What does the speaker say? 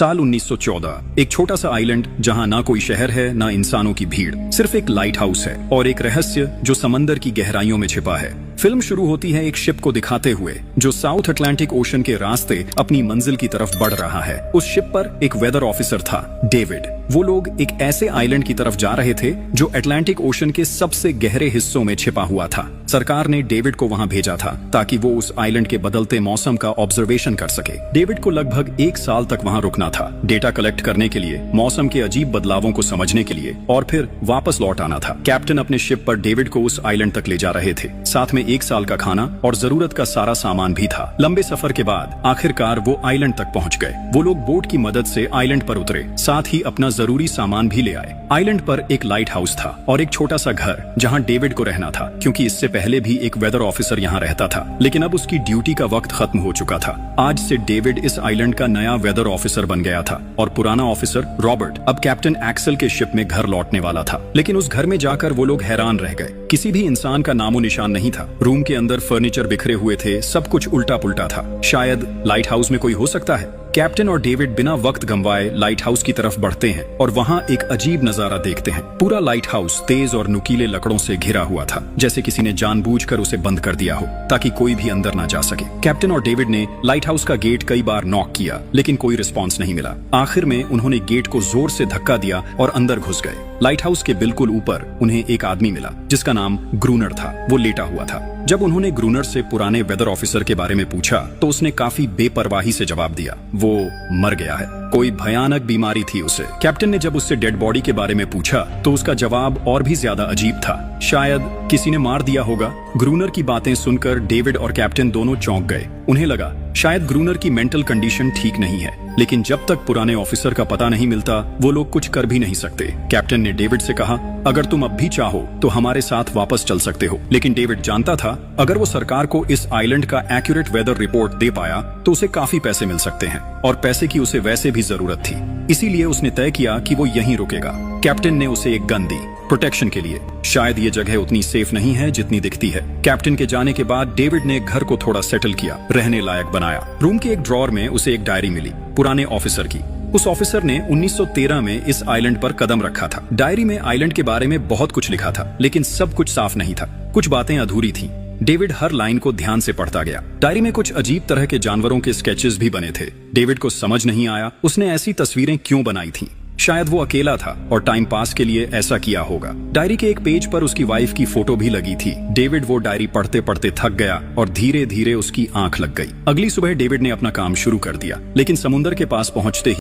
साल 1914, एक छोटा सा आइलैंड जहां ना कोई शहर है ना इंसानों की भीड़, सिर्फ एक लाइट हाउस है और एक रहस्य जो समंदर की गहराइयों में छिपा है। फिल्म शुरू होती है एक शिप को दिखाते हुए जो साउथ अटलांटिक ओशन के रास्ते अपनी मंजिल की तरफ बढ़ रहा है। उस शिप पर एक वेदर ऑफिसर था, डेविड। वो लोग एक ऐसे आइलैंड की तरफ जा रहे थे जो अटलांटिक ओशन के सबसे गहरे हिस्सों में छिपा हुआ था। सरकार ने डेविड को वहां भेजा था ताकि वो उस आइलैंड के बदलते मौसम का ऑब्जर्वेशन कर सके। डेविड को लगभग 1 साल तक वहां रुकना था, डेटा कलेक्ट करने के लिए, मौसम के अजीब बदलावों को समझने के लिए और फिर वापस लौट आना था। कैप्टन अपने शिप पर डेविड को उस आइलैंड तक ले जा रहे थे, साथ में 1 साल का खाना और जरूरत का सारा सामान भी था। लंबे सफर के बाद आखिरकार वो आइलैंड तक पहुंच गए। वो लोग बोट की मदद से आइलैंड पर उतरे, साथ ही अपना जरूरी सामान भी ले आए। आइलैंड पर एक लाइट हाउस था और एक छोटा सा घर जहां डेविड को रहना था, क्योंकि इससे पहले भी एक वेदर ऑफिसर यहां रहता था, लेकिन अब उसकी ड्यूटी का वक्त खत्म हो चुका था। आज से डेविड इस आइलैंड का नया वेदर ऑफिसर बन गया था और पुराना ऑफिसर रॉबर्ट अब कैप्टन एक्सेल के शिप में घर लौटने वाला था। लेकिन उस घर में जाकर वो लोग हैरान रह गए। किसी भी इंसान का नामो निशान नहीं था। रूम के अंदर फर्नीचर बिखरे हुए थे, सब कुछ उल्टा पुल्टा था। शायद लाइट हाउस में कोई हो सकता है। कैप्टन और डेविड बिना वक्त गंवाए लाइट हाउस की तरफ बढ़ते हैं और वहां एक अजीब नजारा देखते हैं। पूरा लाइट हाउस तेज और नुकीले लकड़ों से घिरा हुआ था, जैसे किसी ने जानबूझकर उसे बंद कर दिया हो ताकि कोई भी अंदर ना जा सके। कैप्टन और डेविड ने लाइट हाउस का गेट कई बार नॉक किया, लेकिन कोई रिस्पॉन्स नहीं मिला। आखिर में उन्होंने गेट को जोर से धक्का दिया और अंदर घुस गए। लाइट हाउस के बिल्कुल ऊपर उन्हें एक आदमी मिला जिसका नाम ग्रूनर था। वो लेटा हुआ था। जब उन्होंने ग्रूनर से पुराने वेदर ऑफिसर के बारे में पूछा तो उसने काफी बेपरवाही से जवाब दिया, वो मर गया है, कोई भयानक बीमारी थी उसे। कैप्टन ने जब उससे डेड बॉडी के बारे में पूछा तो उसका जवाब और भी ज्यादा अजीब था, शायद किसी ने मार दिया होगा। ग्रूनर की बातें सुनकर डेविड और कैप्टन दोनों चौंक गए। उन्हें लगा शायद ग्रूनर की मेंटल कंडीशन ठीक नहीं है, लेकिन जब तक पुराने ऑफिसर का पता नहीं मिलता वो लोग कुछ कर भी नहीं सकते। कैप्टन ने डेविड से कहा, अगर तुम अब भी चाहो तो हमारे साथ वापस चल सकते हो। लेकिन डेविड जानता था अगर वो सरकार को इस आइलैंड का एक्यूरेट वेदर रिपोर्ट दे पाया तो उसे काफी पैसे मिल सकते हैं और पैसे की उसे वैसे भी जरूरत थी। इसीलिए उसने तय किया कि वो यहीं रुकेगा। कैप्टन ने उसे एक गन दी प्रोटेक्शन के लिए। शायद ये जगह उतनी सेफ नहीं है जितनी दिखती है। कैप्टन के जाने के बाद डेविड ने घर को थोड़ा सेटल किया, रहने लायक बनाया। रूम के एक ड्रॉर में उसे एक डायरी मिली पुराने ऑफिसर की। उस ऑफिसर ने 1913 में इस आइलैंड पर कदम रखा था। डायरी में आइलैंड के बारे में बहुत कुछ लिखा था, लेकिन सब कुछ साफ नहीं था। कुछ बातें अधूरी थीं। डेविड हर लाइन को ध्यान से पढ़ता गया। डायरी में कुछ अजीब तरह के जानवरों के स्केचेस भी बने थे। डेविड को समझ नहीं आया उसने ऐसी तस्वीरें क्यों बनाई थीं। शायद वो अकेला था और टाइम पास के लिए ऐसा किया होगा। डायरी के एक पेज पर उसकी वाइफ की फोटो भी लगी थी। डेविड वो डायरी पढ़ते पढ़ते थक गया और धीरे धीरे उसकी आंख लग गई। अगली सुबह डेविड ने अपना काम शुरू कर दिया, लेकिन समुंदर के पास पहुंचते ही